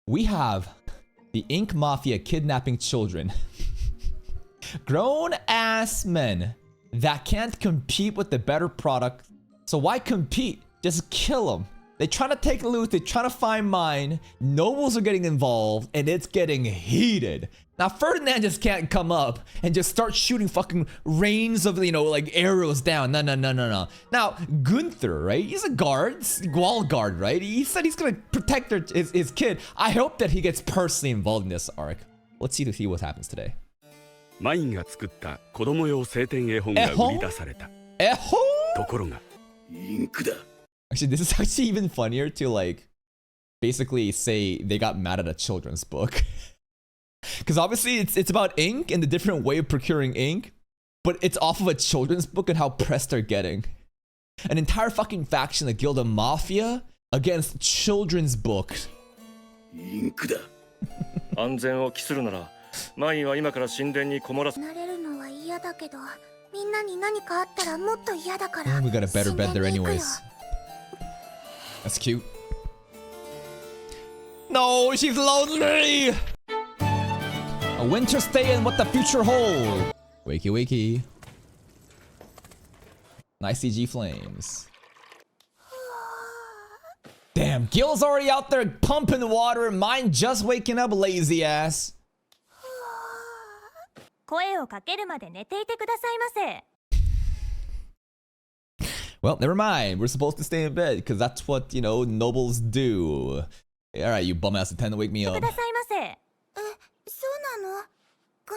We have the Ink Mafia kidnapping children. Grown ass men that can't compete with the better product. So why compete? Just kill them. They try to take loot, they try to find mine. Nobles are getting involved and it's getting heated. Now Ferdinand just can't come up and just start shooting fucking rains of, you know, like arrows down. No. Now Gunther, right? He's a guard, wall guard, right? He said he's gonna protect his kid. I hope that he gets personally involved in this arc. Let's see what happens today. MYNE が作った子供用聖典絵本が売り出された。ところが、インクだ。Actually, this is actually even funnier to like basically say they got mad at a children's book. Because obviously it's about ink and the different way of procuring ink, but it's off of a children's book and how pressed they're getting. An entire fucking faction, the Guild of Mafia, against children's books. インクだ。安全を期するなら、MYNEは今から神殿にこもらす。慣れるのは嫌だけど、みんなに何かあったらもっと嫌だから。We got a better bed there anyways. That's cute. No, she's lonely! A winter stay and what the future holds. Wakey wakey. Nice CG flames. Damn, Gil's already out there pumping water. Mine just waking up, lazy ass. 声をかけるまで寝ていてくださいませ。Well, never mind. We're supposed to stay in bed because that's what, you know, nobles do. Alright, you bum ass attend to wake me up. くださいませ。え、そうなの？ご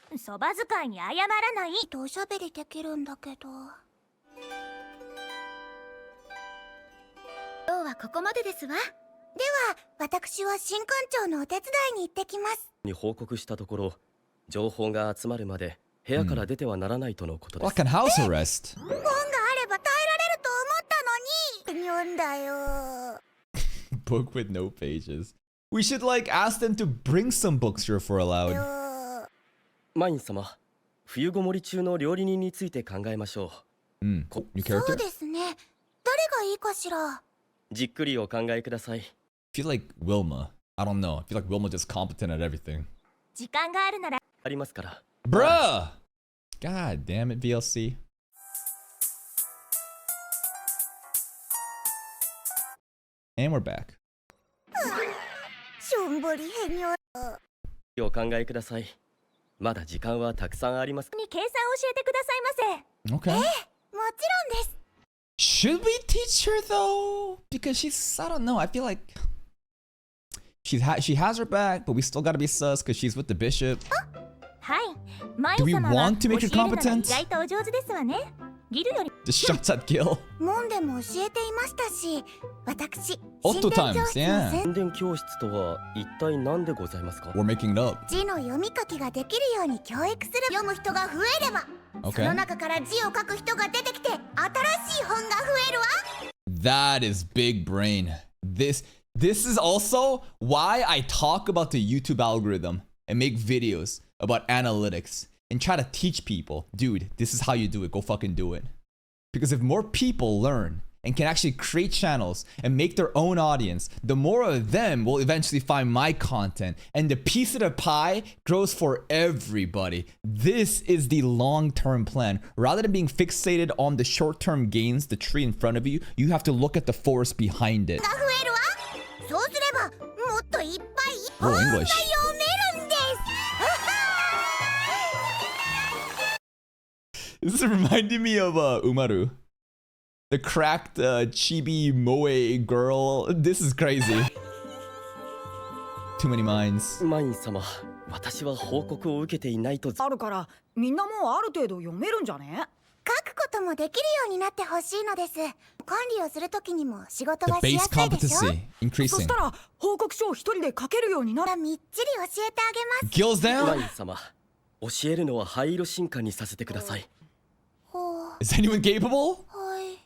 めん。そば使いに謝らないとおしゃべりできるんだけど。今日はここまでですわ。では、私は新館長のお手伝いに行ってきます。に報告したところ、情報が集まるまで部屋から出てはならないとのことです。What can house arrest? 本があれば耐えられると思ったのに。読んだよ。Book with no pages. We should like ask them to bring some books here for allowed. MYNE 様、冬ごもり中の料理人について考えましょう。New character? そうですね。誰がいいかしら。じっくりお考えください。I feel like Wilma. I don't know. I feel like Wilma just competent at everything. 時間があるなら。ありますから。Bruh! God damn it, VLC. And we're back. しょんぼりへにょ。お考えください。まだ時間はたくさんあります。に計算を教えてくださいませ。Okay. もちろんです。Should we teach her though? Because she's, I don't know. I feel like she has her back, but we still gotta be sus because she's with the bishop. はい。 Do we want to make her competent? 意外とお上手ですわね。ギルより Just shots at Gil. 門でも教えていましたし、私、 Otto times, yeah. 神殿教室とは一体何でございますか？ We're making it up. 字の読み書きができるように教育する。読む人が増えれば、その中から字を書く人が出てきて、新しい本が増えるわ。That is big brain. This is also why I talk about the YouTube algorithm and make videos about analytics and try to teach people, dude, this is how you do it. Go fucking do it. Because if more people learn and can actually create channels and make their own audience, the more of them will eventually find my content and the piece of the pie grows for everybody. This is the long-term plan. Rather than being fixated on the short-term gains, the tree in front of you, you have to look at the forest behind it. そうすればもっといっぱい本 Oh, が English. 読めるんです。This is reminding me of Umaru. The cracked chibi moe girl. This is crazy. Too many minds. MYNE 様、私は報告を受けていないと。あるからみんなもうある程度読めるんじゃね？書くこともできるようになってほしいのです。管理をするときにも仕事 The がしや base すいでしょ。 competency そ increasing. したら報告書を一人で書けるようになる。みっちり教えてあげます。 Gills down? MYNE 様、教えるのは灰色進化にさせてください。Is anyone capable? はい。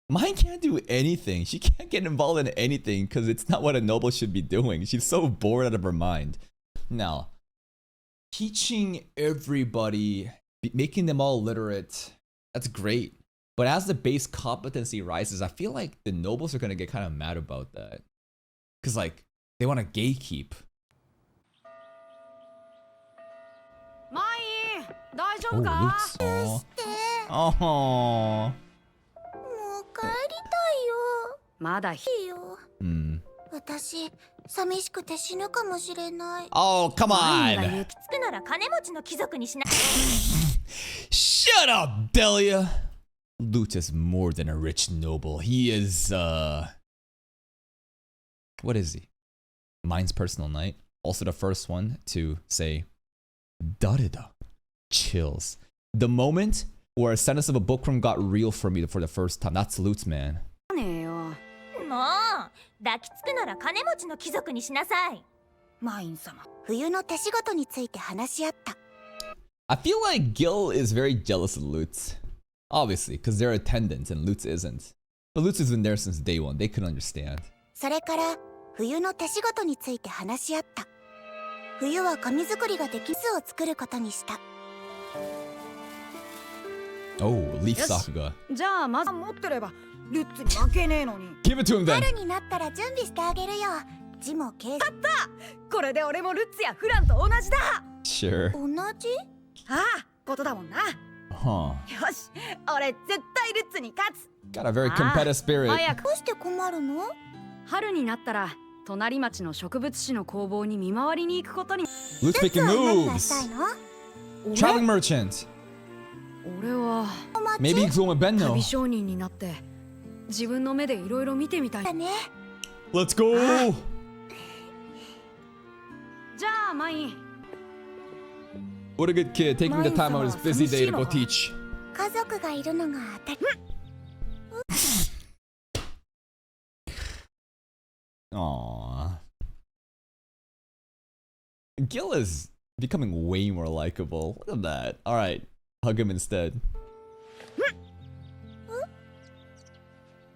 Mine can't do anything. She can't get involved in anything because it's not what a noble should be doing. She's so bored out of her mind. Now, teaching everybody, making them all literate, that's great. But as the base competency rises, I feel like the nobles are going to get kind of mad about that. Because, like, they want to gatekeep. マイン大丈 Oh, 夫か Luke's. して Oh. もう帰りたいよまだいいよ Hmm. 私寂しくて死ぬかもしれない Oh, come マインが on. 行き着くなら金持ちの貴族にしな Shut up, Delia. Lute is more than a rich noble. He is, what is he? Mine's personal knight. Also the first one to say, Dareda. Chills. The moment where Ascendance of a Bookworm got real for me for the first time. That's Lute's, man. ねえよもう抱きつくなら金持ちの貴族にしなさいマイン様冬の手仕事について話し合った I feel like Gil is very jealous of Lute. Obviously, because they're attendants and Lute isn't. But Lute has been there since day one. They could understand. それから冬の手仕事について話し合った冬は紙作りができ巣を作ることにした Oh, Leaf Yes. Sakuga. じゃあまず持ってればルッツに負けねえのに Give it to him then. 春になったら準備してあげるよ字も計算これで俺もルッツやフランと同じだ Sure. 同じああことだもんな Huh. よし俺絶対ルッツに勝つ Got a very competitive spirit. 早くどうして困るの春になったら隣町の植物誌の工房に見回りに行くことに Lute's making 何がしたい moves. の Traveling merchant. 俺は Maybe he's going with Ben 旅 now. 商人になって自分の目でいろいろ見てみたいだね Let's go. じゃあマイン What a good kid, taking the time out of his busy day to go teach. 家族がいるのが当たり Aww. Gil is becoming way more likable. Look at that. Alright, hug him instead.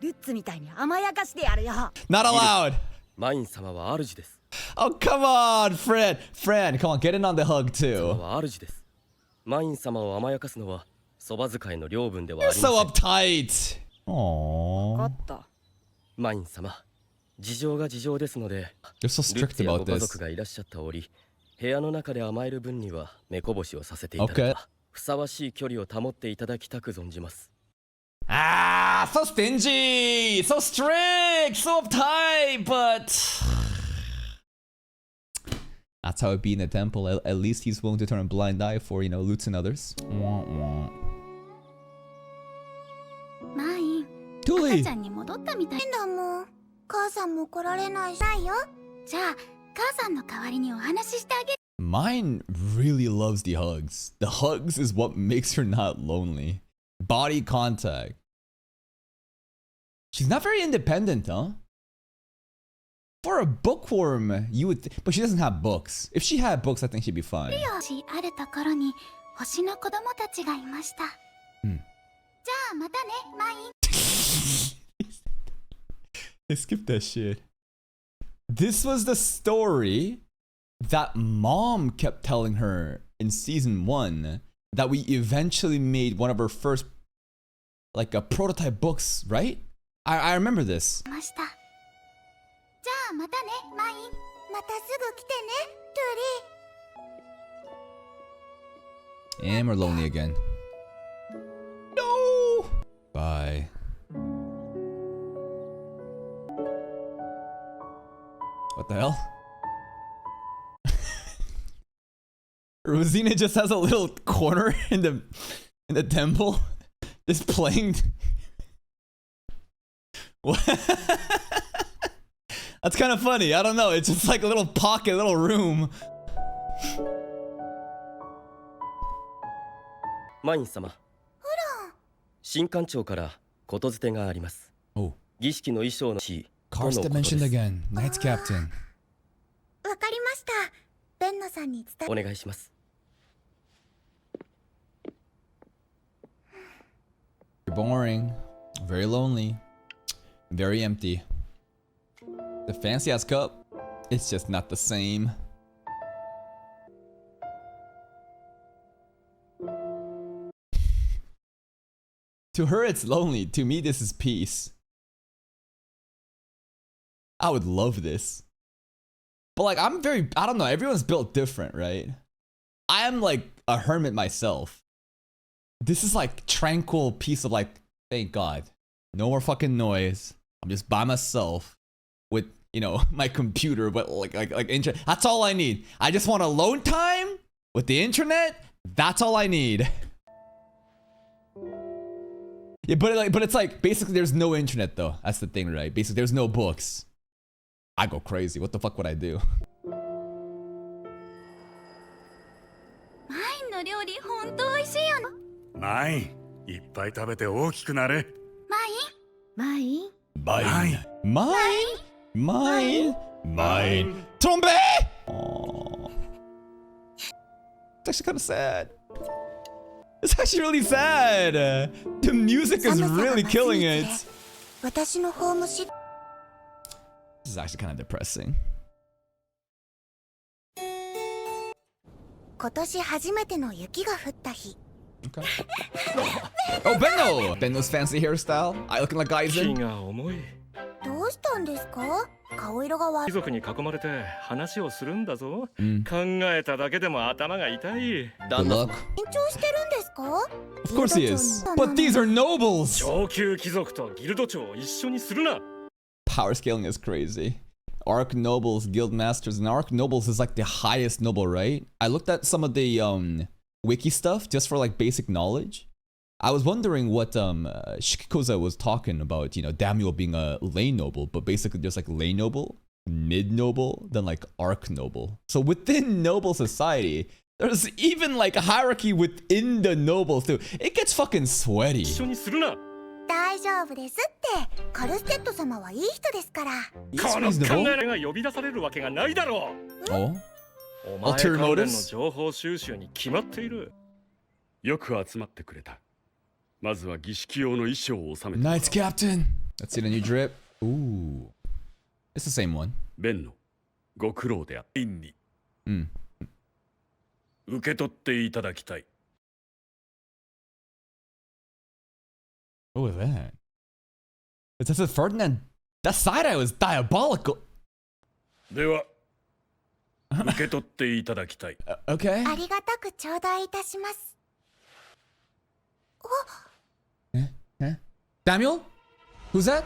ルッツみたいに甘やかしてやるよ Not allowed! マイン様は主です Oh, come on, Fred! Fred, come on, get in on the hug 様 too. は主ですマイン様を甘やかすのはそば使いの領分ではあ You're りま so せん uptight! 分 Aww. かったマイン様事情が事情ですので You're so ルッ strict ツや about ご家 this. 族がいらっしゃった折部屋の中で甘える分には目こぼしをさせていただけばふさわしい距離を保っていただきたく存じます Ah, so stingy! So strict! So uptight! But... That's how it be in the temple. At least he's willing to turn a blind eye for, you know, Lutes and others. Wah, wah. マイン Tuli! 赤ちゃんに戻ったみたいだもん母さんも来られないしないよじゃあ母さんの代わりにお話ししてあげる Mine really loves the hugs. The hugs is what makes her not lonely. Body contact. She's not very independent, huh? For a bookworm, you would but she doesn't have books. If she had books, I think she'd be fine. あるところに星の子供たちがいましたうんじゃあまたねマイン They skipped that shit. This was the story that mom kept telling her in season 1 that we eventually made one of her first, like, a prototype books, right? I remember this. ましたじゃあまたねマインまたすぐ来てねトゥリー And we're lonely again. No! Bye. What the hell? Rosina just has a little corner in the temple, just playing. What? That's kind of funny. I don't know. It's just like a little pocket, little room. マイン様新館長からことづてがあります Oh, 儀式の衣装のし Karsta mentioned again. Knights Captain. わかりましたベンノさんに伝えお願いします You're boring, very lonely, very empty. The fancy ass cup, it's just not the same. To her, it's lonely. To me, this is peace. I would love this. But like, I don't know, everyone's built different, right? I am like a hermit myself. This is like tranquil piece of like, thank God. No more fucking noise. I'm just by myself with, you know, my computer, but like internet. That's all I need. I just want alone time with the internet. That's all I need. Yeah, but it's like basically there's no internet though. That's the thing, right? Basically there's no books. I go crazy. What the fuck would I do? マインの料理本当美味しいよ。マイン、いっぱい食べて大きくなれ。マイン Mine. Trombe! Aww. It's actually kind of sad. It's actually really sad. The music is really killing it. 私のホームシ This is actually kind of depressing. 今年初めての雪が降った日。 Okay. Oh, Benno! Benno's fancy hairstyle. I looking like 気 Aizen. が重い。どうしたんですか？顔色が悪い。貴族に囲まれて話をするんだぞ。Mm. 考えただけでも頭が痛い。 Good 旦那 luck. 様。緊張してるんですか？ Of course he is. But these are nobles! 上級貴族とギルド長を一緒にするな。 Power scaling is crazy. Arch nobles, guild masters, and arch nobles is like the highest noble, right? I looked at some of the wiki stuff just for like basic knowledge. I was wondering what Shikikoza was talking about, you know, Daimyo being a lay noble, but basically just like lay noble, mid noble, then like arch noble. So within noble society, there's even like a hierarchy within the nobles too. It gets fucking sweaty. 一緒にするな。大丈夫ですって。カルステッド様はいい人ですから。この考えが呼び出されるわけがないだろう。 Oh? お前 Ulterior 関連の motives? 情報収集に決まっている。よく集まってくれた。まずは儀式用の衣装を収めて。 Knights Captain. Let's see the new drip. Ooh. It's the same one. ベンのご苦労であった。院に Mm. 受け取っていただきたい。 What was that? It says Ferdinand. That side eye was diabolical. では受け取っていただきたい。Okay. ありがたく頂戴いたします。 Daniel? Who's that?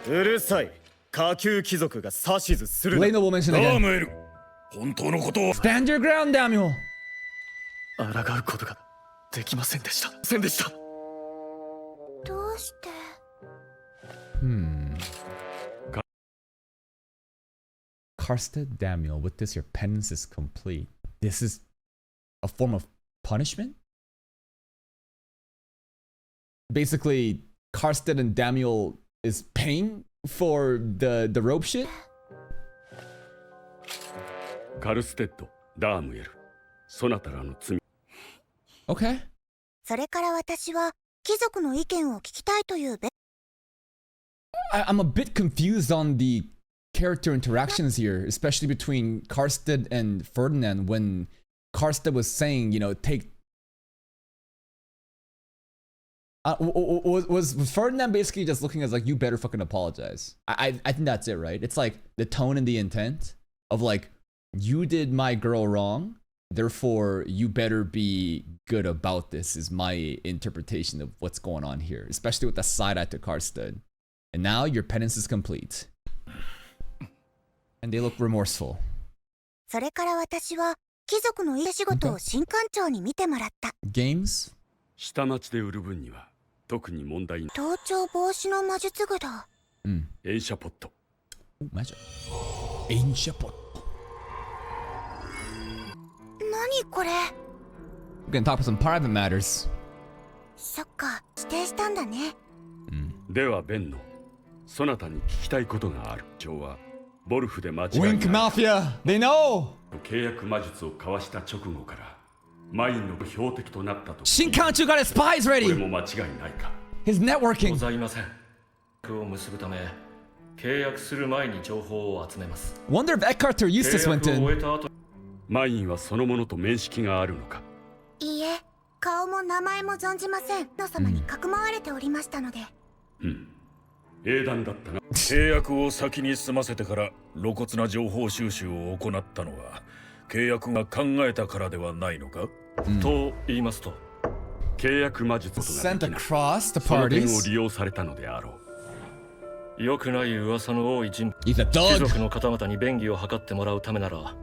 うるさい。下級貴族が指図する Lay noble mention サ again. ムエル、本当のことを。 Stand your ground, Daniel. 抗うことができませんでした。どうして？ Karsted Daniel, with this your penance is complete. This is a form of punishment? Basically, Karsted and Daniel is paying for the rope shit? カルステッド、ダームエル、そなたらの罪。 Okay. それから私は貴族の意見を聞きたいというべ。 I'm a bit confused on the character interactions here, especially between Karsted and Ferdinand when Karsted was saying, you know, take... was Ferdinand basically just looking as like, you better fucking apologize? I think that's it, right? It's like the tone and the intent of like, you did my girl wrong, therefore you better be good about this is my interpretation of what's going on here, especially with the side eye to Karsted. And now your penance is complete. And they look remorseful. それから私は貴族の家仕事を新官長に見てもらった。 Games? 下町で売る分には特に問題ない。盗聴防止の魔術具だ。エンシャポット。 Ooh, magic. Ancient pot. 何これ？ We're gonna talk about some private matters. そっか、指定したんだね。ではベンの、そなたに聞きたいことがある。長はボルフで間違いない。 Wink Mafia! They know! 契約魔術を交わした直後からマインの標的となったと。 Shinkanchu got his spies これ ready! も間違いないか。 His ご networking! ざいません。を結ぶため契約する前に情報を集めます。 Wonder if Eckhart or 契 Eustace 約 went を終 in. えた後、マインはそのものと面識があるのか。いいえ、顔も名前も存じません。の様にかくまわれておりましたので。英断だったが契約を先に済ませてから露骨な情報収集を行ったのは契約が考えたからではないのか、と言いますと、契約魔術ができない。 across the その点を parties. 利用されたのであろう。良くない噂の多い人 He's a 貴 dog. 族の方々に便宜を図ってもらうためなら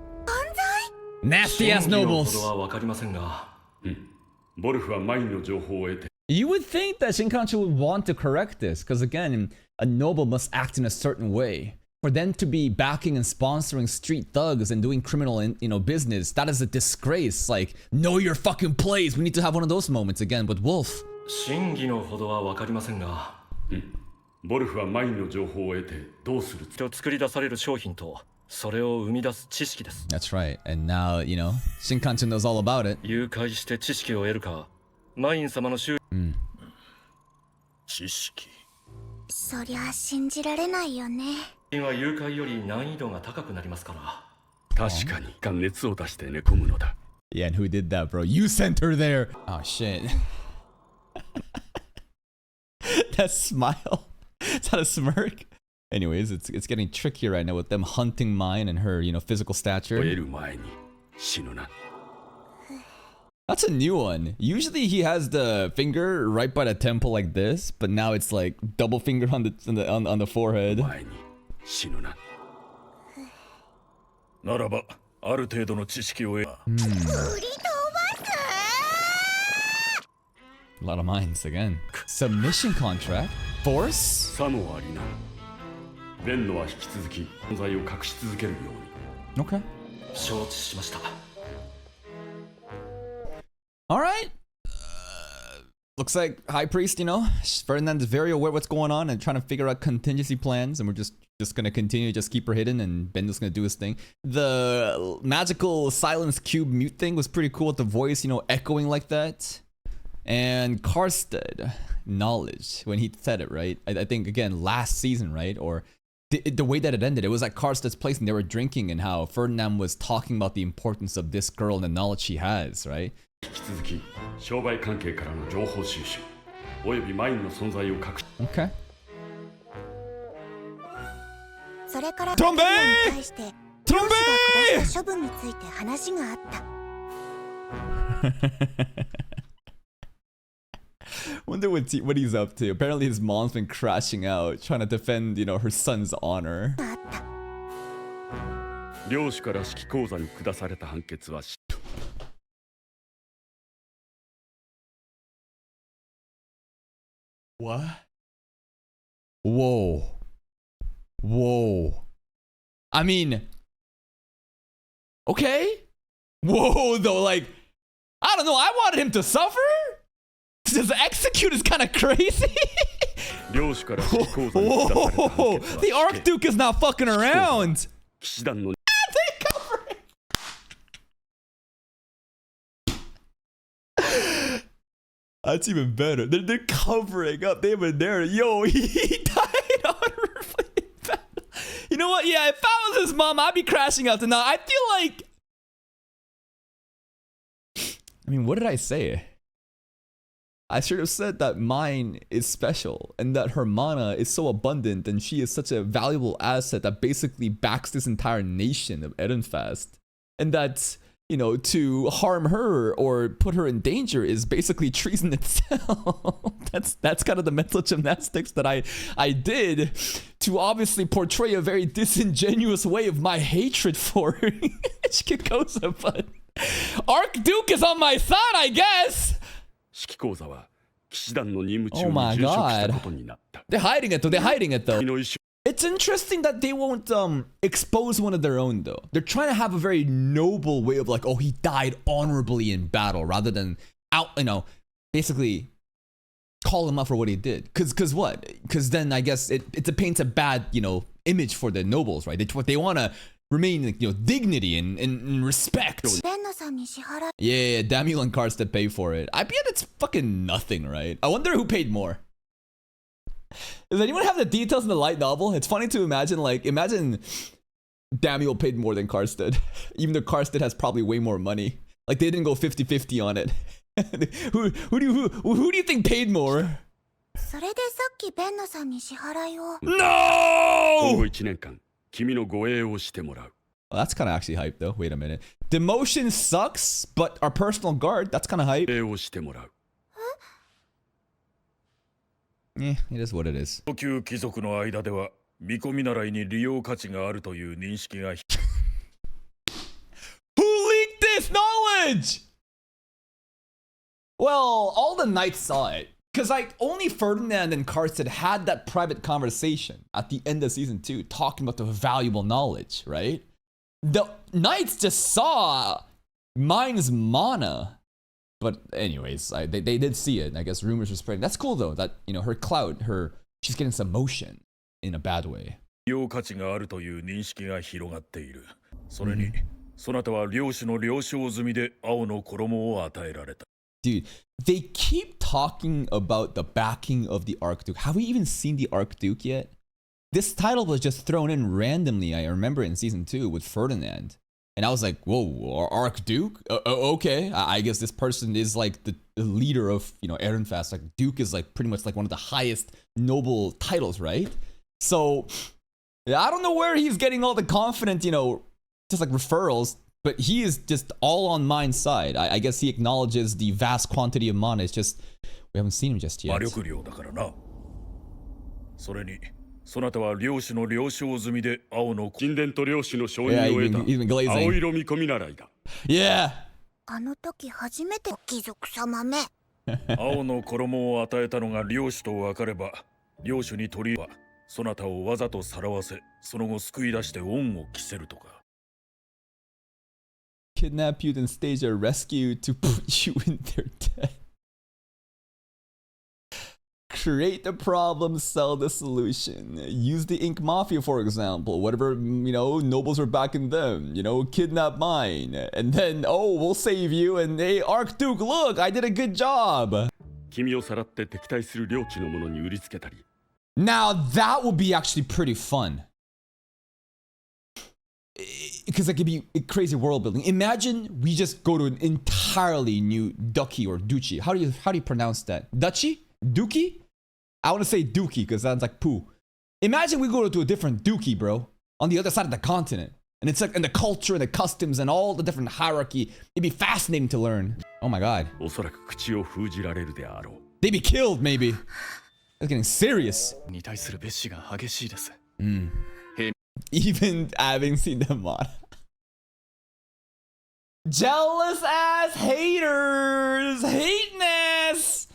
Nasty ass 真偽のほ nobles. どは分かりませんが、ボルフはマインの情報を得て You would think that Shinkanchu would want to correct this, because again, a noble must act in a certain way. For them to be backing and sponsoring street thugs and doing criminal, business, that is a disgrace. Like, know your fucking place. We need to have one of those moments again with Wolf. 真偽のほどは分かりませんが、ボルフはマインの情報を得てどうすると作り出される商品とそれを生み出す知識です。 That's right. And now, Shinkanchu knows all about it. 誘拐して知識を得るか、マイン様の収知識。そりゃ信じられないよね。益は誘拐より難易度が高くなりますから。確かに熱を出して寝込むのだ。 Yeah, and who did that, bro? You sent her there. Oh, shit. That smile. Is that a smirk? Anyways, it's getting trickier right now with them hunting MYNE and her, physical 終 stature. える前に死ぬな。 That's a new one. Usually he has the finger right by the temple like this, but now it's like double finger on the forehead. 前に死ぬな。ならばある程度の知識を得 A lot of mines again. Submission contract? Force? さもありな。ベンノは引き続き存在を隠し続けるように。 Okay. 承知しました。Alright. Looks like High Priest, Ferdinand is very aware what's going on and trying to figure out contingency plans, and we're just gonna continue to just keep her hidden, and Ben is gonna do his thing. The magical silence cube mute thing was pretty cool with the voice, echoing like that. And Karstead, knowledge, when he said it, right? I think, again, last season, right? Or the way that it ended, it was at Karsted's place and they were drinking, and how Ferdinand was talking about the importance of this girl and the knowledge she has, right? 引き続き商売関係からの情報収集およびマインの存在を隠し Okay. それからトンベイに対してトンベイ上司が下した処分について話があった。Wonder what he's up to. Apparently his mom's been crashing out, trying to defend, her son's honor. あった。領主から指揮講座に下された判決は What? Whoa. Whoa. I mean, okay. Whoa, though, like, I don't know. I wanted him to suffer. Just execute is kind of crazy. 領主から指揮講座に下された判決は Whoa, the Archduke is not fucking around. 騎士団の That's even better. They're covering up. They were there. Yo, he died honorably in battle. You know what? Yeah, if I was his mom, I'd be crashing out tonight. I feel like... I mean, what did I say? I should have said that MYNE is special and that her mana is so abundant and she is such a valuable asset that basically backs this entire nation of Edenfast. And that, to harm her or put her in danger is basically treason itself. That's kind of the mental gymnastics that I did to obviously portray a very disingenuous way of my hatred for her. Shikikosa, but Archduke is on my side, I guess. 指揮講座は騎士団の任務中 Oh に my 殉職した god. ことになった。 They're hiding it though. They're hiding it though. 君の意思 It's interesting that they won't expose one of their own though. They're trying to have a very noble way of like, oh, he died honorably in battle, rather than basically call him out for what he did. Cause what? Cause then I guess it paints a bad, image for the nobles, right? They want to remain, dignity and respect. ベンノさんに支払い Yeah, Damiel and Karstead pay for it. I bet it's fucking nothing, right? I wonder who paid more. Does anyone have the details in the light novel? It's funny to imagine, imagine Damiel paid more than Karstead. Even though Karstead has probably way more money. Like, they didn't go 50-50 on it. Who do you think paid more? それでさっきベンナさんに支払いを。今 No! 後1年間君の護衛をしてもらう。 Well, that's kind of actually hype though. Wait a minute. Demotion sucks, but our personal guard, that's kind of hype. 護衛をしてもらう。 Eh, it is what it is. 上級貴族の間では見込み習いに利用価値があるという認識が Who leaked this knowledge? Well, all the knights saw it. Because like only Ferdinand and Karsten had that private conversation at the end of season 2 talking about the valuable knowledge, right? The knights just saw MYNE's mana. But anyways, they did see it. I guess rumors were spreading. That's cool though, that, you know, her clout, she's getting some motion in a bad way. 利用価値があるという認識が広がっている。それに、そなたは領主の了承済みで青の衣を与えられた。 Dude, they keep talking about the backing of the Archduke. Have we even seen the Archduke yet? This title was just thrown in randomly, I remember in season 2 with Ferdinand. And I was like, whoa, Archduke? Okay, I guess this person is like the leader of, you know, Ehrenfest. Like, Duke is like pretty much like one of the highest noble titles, right? So, I don't know where he's getting all the confident, you know, just like referrals. But he is just all on MYNE's side. I guess he acknowledges the vast quantity of mana. It's just, we haven't seen him just yet. 魔力量だからな。それに、そなたは領主の了承済みで青の神殿と領主の承認を得た even glazing. 青色見込み習いだ。 Yeah. あの時初めて貴族様め。青の衣を与えたのが領主と分かれば、領主に取りはそなたをわざとさらわせ、その後救い出して恩を着せるとか。 Kidnap you, then stage a rescue to put you in their debt. Create the problem, sell the solution. Use the Ink Mafia, for example. Whatever, you know, nobles are backing them. You know, kidnap MYNE. And then, oh, we'll save you. And hey, Archduke, look, I did a good job. 君をさらって敵対する領地の者に売りつけたり。 Now, that would be actually pretty fun. Because that could be crazy world building. Imagine we just go to an entirely new duchy or duchy. How do you pronounce that? Duchy? Dookie? I want to say dookie because it sounds like poo. Imagine we go to a different dookie, bro, on the other side of the continent. And it's like, and the culture and the customs and all the different hierarchy. It'd be fascinating to learn. Oh my god. おそらく口を封じられるであろう。 They'd be killed, maybe. It's getting serious. に対する蔑視が激しいです。 Even having seen them on. Jealous ass haters! Hateness!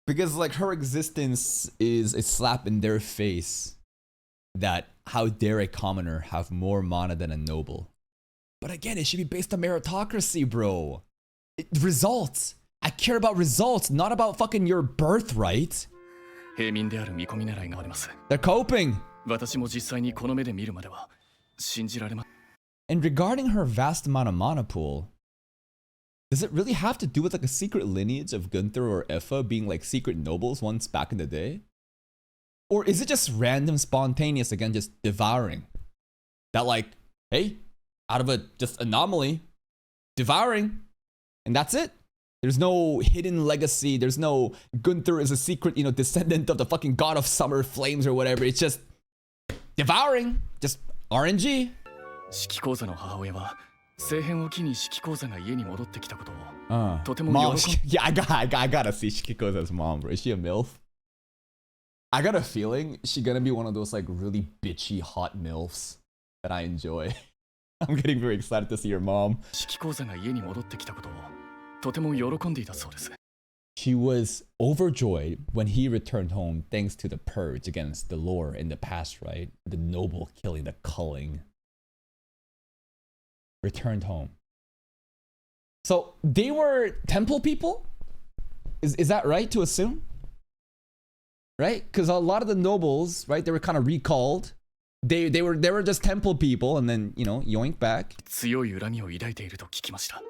Because like her existence is a slap in their face that how dare a commoner have more mana than a noble. But again, it should be based on meritocracy, bro. Results. I care about results, not about fucking your birthright. 平民である見込み狙いがあります。 They're coping. 私も実際にこの目で見るまでは信じられま And regarding her vast amount of mana pool, does it really have to do with like a secret lineage of Gunther or Effa being like secret nobles once back in the day? Or is it just random, spontaneous, again, just devouring? That like, hey, out of a just anomaly, devouring, and that's it. There's no hidden legacy. There's no Gunther is a secret, you know, descendant of the fucking god of summer flames or whatever. It's just devouring, just RNG. 式講座の母親は政変を機に式講座が家に戻ってきたことをとても Mom, 喜ん yeah, I gotta see Shikikoza's mom, bro. Is she a MILF? I got a feeling she's gonna be one of those like really bitchy hot MILFs that I enjoy. I'm getting very excited to see her mom. 式講座が家に戻ってきたことをとても喜んでいたそうです。 She was overjoyed when he returned home thanks to the purge against the lore in the past, right? The noble killing the culling. Returned home. So they were temple people? Is that right to assume? Right? Because a lot of the nobles, right, they were kind of recalled. They were just temple people and then, you know, yoink back. 強い恨みを抱いていると聞きました。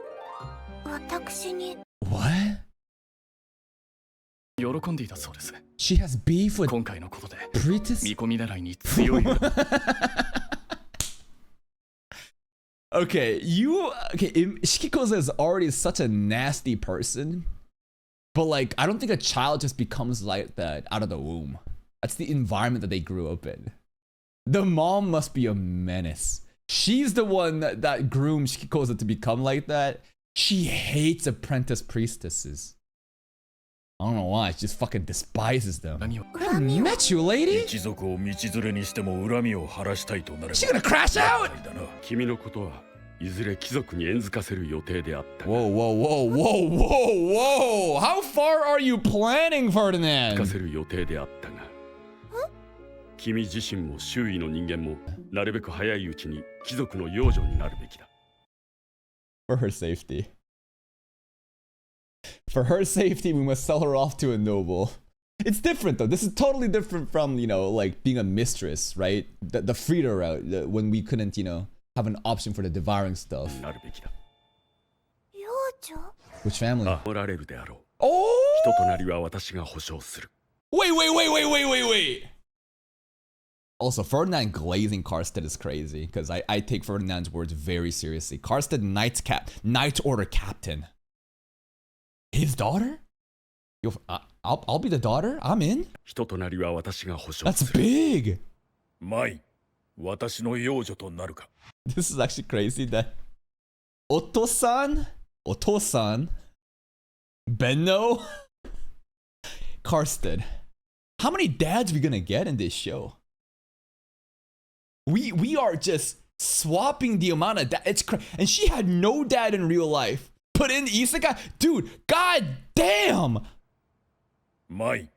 私に。 What? 喜んでいたそうです。 She has beef with 今回のことで Pritis? 見込み習いに強い恨み Okay, Shikikoza is already such a nasty person, But like, I don't think a child just becomes like that out of the womb. That's the environment that they grew up in. The mom must be a menace. She's the one that grooms Shikoza to become like that. She hates apprentice priestesses. I don't know why, she just fucking despises them. I met you, lady! 一族を道連れにしても恨みを晴らしたいとなれば She gonna crash out! 君のことはいずれ貴族に縁づかせる予定であったが Whoa, whoa, whoa, whoa, whoa, whoa! How far are you planning, か Ferdinand? せる予定であったが君自身も周囲の人間もなるべく早いうちに貴族の養女になるべきだ For her safety. For her safety, we must sell her off to a noble. It's different though. This is totally different from, you know, like being a mistress, right? The Frida route, when we couldn't, you know, have an option for the devouring stuff. なるべきだ Which family? 守られるであろう Oh! 人となりは私が保証する Wait, wait, wait, wait, wait, wait, wait! Also, Ferdinand glazing Karstead is crazy, because I take Ferdinand's words very seriously. Karstead Knight Order Captain. His daughter? Yo, I'll be the daughter? I'm in? 人となりは私が保証 That's する big! マイ私の養女となるか This is actually crazy that Otosan, Benno, Karstead. How many dads are we gonna get in this show? We are just swapping the amount of dad. It's crazy. And she had no dad in real life. Put in Isekai. Dude, god damn! マイ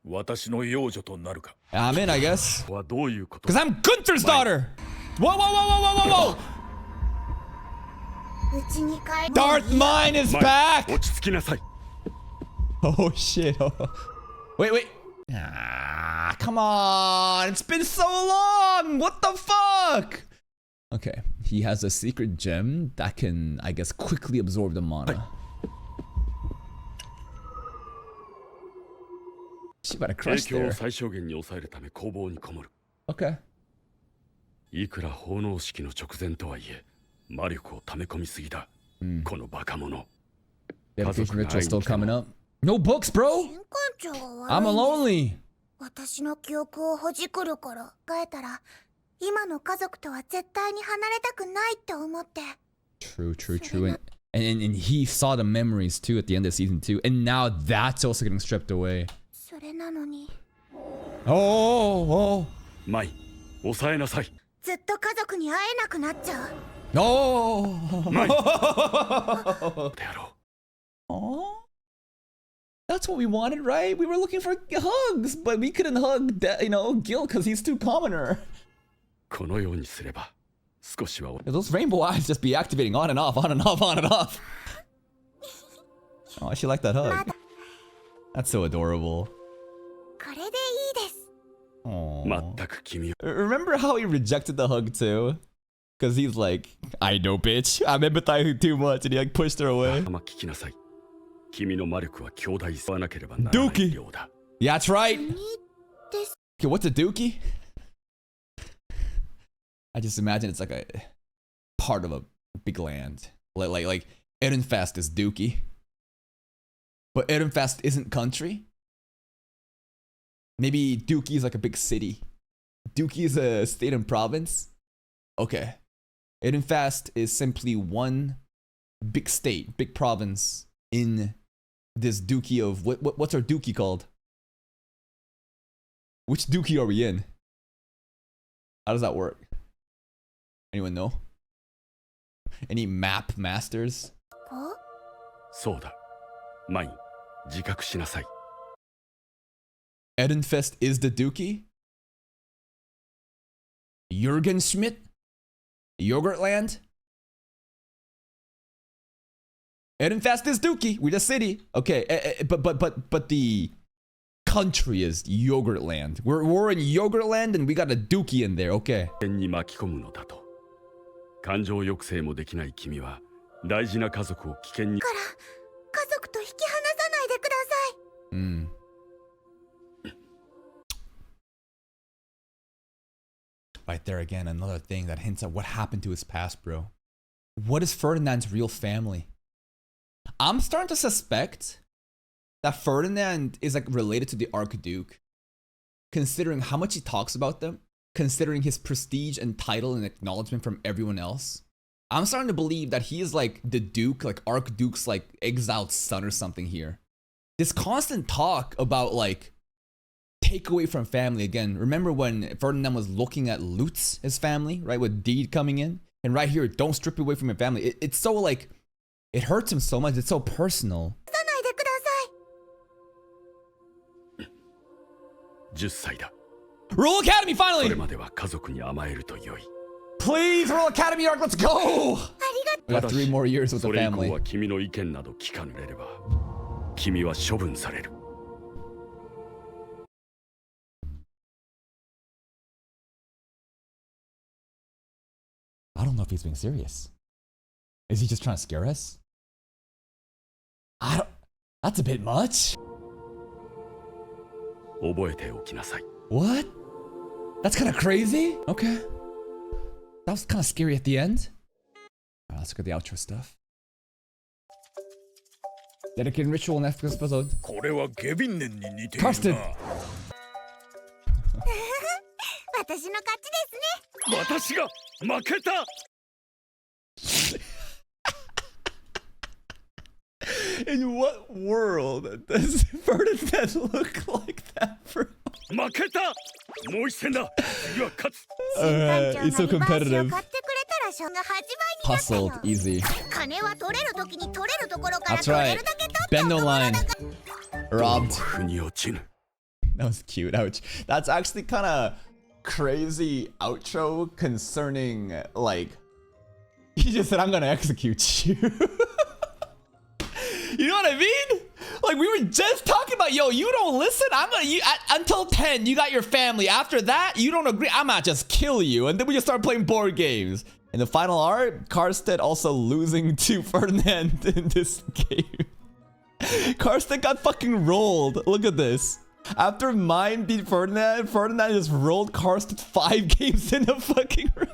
私の養女となるか I'm in, I guess. はどういうこと Because I'm Gunther's daughter! Whoa, whoa, whoa, whoa, whoa, whoa, whoa! Darth Mine is マイ back! 落ち着きなさい Oh shit. Wait, wait. Ah, come on. It's been so long. What the fuck? Okay. He has a secret gem that can, I guess, quickly absorb the mana. She about to 影 crush 響を there. 最小限に抑えるため工房にこもる Okay. いくら奉納式の直前とはいえ魔力を溜め込みすぎだ、このバカ者 Dedication ritual still coming up. No books, bro. I'm a lonely. 私の記憶をほじくる頃考えたら今の家族とは絶対に離れたくないって思って True, true, true. And he saw the memories too at the end of season 2. And now that's also getting stripped away. それなのに Oh, マイ抑えなさいずっと家族に会えなくなっちゃう oh, マイ oh. であろ Aw. That's what we wanted, right? We were looking for hugs, but we couldn't hug, you know, Gil because he's too commoner. うこのようにすれば少しは Those rainbow eyes just be activating on and off, on and off, on and off. Oh, she liked that hug. That's so adorable. これでいいです Aww. 全く君を Remember how he rejected the hug too? Because he's like, I know, bitch. I'm empathizing too much, and he like pushed her away. 聞きなさい君の魔力は兄弟吸わなければならないようだ Yeah, that's right. です Okay, what's a dookie? I just imagine it's like a part of a big land. Like Edenfast is dookie. But Edenfast isn't country? Maybe dookie is like a big city. Dookie is a state and province? Okay. Edenfast is simply one big state, big province in this dookie of what's our dookie called? Which dookie are we in? How does that work? Anyone know? Any map masters? おそうだマイン自覚しなさい Edenfest is the dookie? Jürgen Schmidt? Yogurtland? Edenfest is dookie. We're the city. Okay, but the country is Yogurtland. We're in Yogurtland and we got a dookie in there. Okay. 危険に巻き込むのだと感情抑制もできない君は大事な家族を危険にから家族と引き離さないでください Mm. Right there again, another thing that hints at what happened to his past, bro. What is Ferdinand's real family? I'm starting to suspect that Ferdinand is like related to the Archduke, considering how much he talks about them, considering his prestige and title and acknowledgement from everyone else. I'm starting to believe that he is like the Duke, like Archduke's like exiled son or something here. This constant talk about like take away from family again. Remember when Ferdinand was looking at Lutz, his family, right? With Deed coming in. And right here, don't strip away from your family. It's so like, it hurts him so much. It's so personal. 10歳だ。 Rule Academy それ finally! までは家族に甘えると良い。 Please, Rule Academy arc, let's go! We got 3 more years with the それ以降 family. は君の意見など聞かれれば、君は処分される。 I don't know if he's being serious. Is he just trying to scare us? I don't... That's a bit much. 覚えておきなさい。 What? That's kind of crazy? Okay. That was kind of scary at the end. Alright, let's look at the outro stuff. Dedicated ritual next episode. これはゲビンネンに似ているな。 Trusted. 私の勝ちですね。私が負けた。 In what world does Ferdinand look like that, bro? 負けた。もう一戦だ。次は勝つ。He's so competitive. 買ってくれたらショーが8倍になったよ。 Hustled, easy. 金は取れる時に取れるところから That's 取れ right. るだけ取ってお Bend く no もの line. だから Robbed. 腑に落ちぬ。 That was cute. Ouch. That's actually kind of crazy outro concerning, like, he just said, I'm gonna execute you. You know what I mean? Like, we were just talking about, yo, you don't listen, I'm gonna, until 10, you got your family. After that, you don't agree, I'm gonna just kill you. And then we just start playing board games. In the final art, Karstedt also losing to Ferdinand in this game. Karstedt got fucking rolled. Look at this. After MYNE beat Ferdinand, Ferdinand just rolled Karstedt 5 games in a fucking row.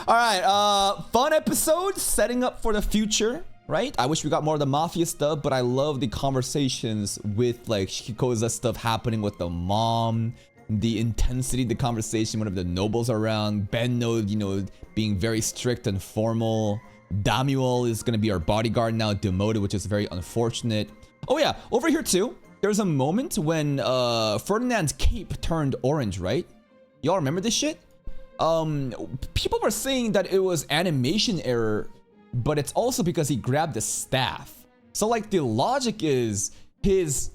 Alright, fun episode, setting up for the future, right? I wish we got more of the Mafia stuff, but I love the conversations with like Shikikoza stuff happening with the mom, the intensity, the conversation whenever the nobles are around, Benno, you know, being very strict and formal. Damuel is gonna be our bodyguard now, demoted, which is very unfortunate. Oh yeah, over here too, there's a moment when Ferdinand's cape turned orange, right? Y'all remember this shit? People were saying that it was animation error, but it's also because he grabbed the staff. So like the logic is he's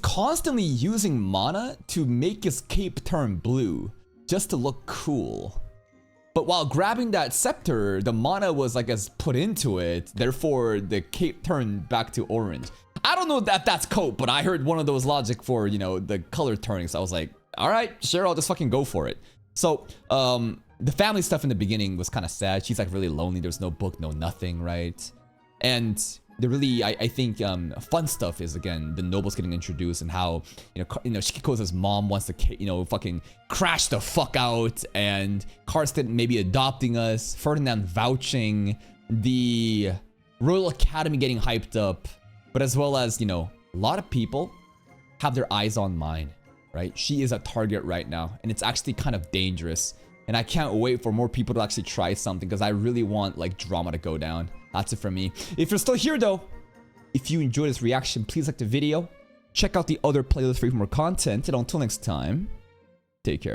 constantly using mana to make his cape turn blue just to look cool. But while grabbing that scepter, the mana was like as put into it, therefore the cape turned back to orange. I don't know if that's cope, but I heard one of those logic for, you know, the color turning, so I was like, all right, sure, I'll just fucking go for it. So, the family stuff in the beginning was kind of sad. She's like really lonely. There's no book, no nothing, right? And the really, I think, fun stuff is, again, the nobles getting introduced and how, you know, Shikikoza's mom wants to, you know, fucking crash the fuck out, and Karstedt maybe adopting us, Ferdinand vouching, the Royal Academy getting hyped up, but as well as, you know, a lot of people have their eyes on MYNE, right? She is a target right now, and it's actually kind of dangerous. And I can't wait for more people to actually try something, because I really want like drama to go down. That's it from me. If you're still here though, if you enjoyed this reaction, please like the video. Check out the other playlist for even more content. And until next time, take care.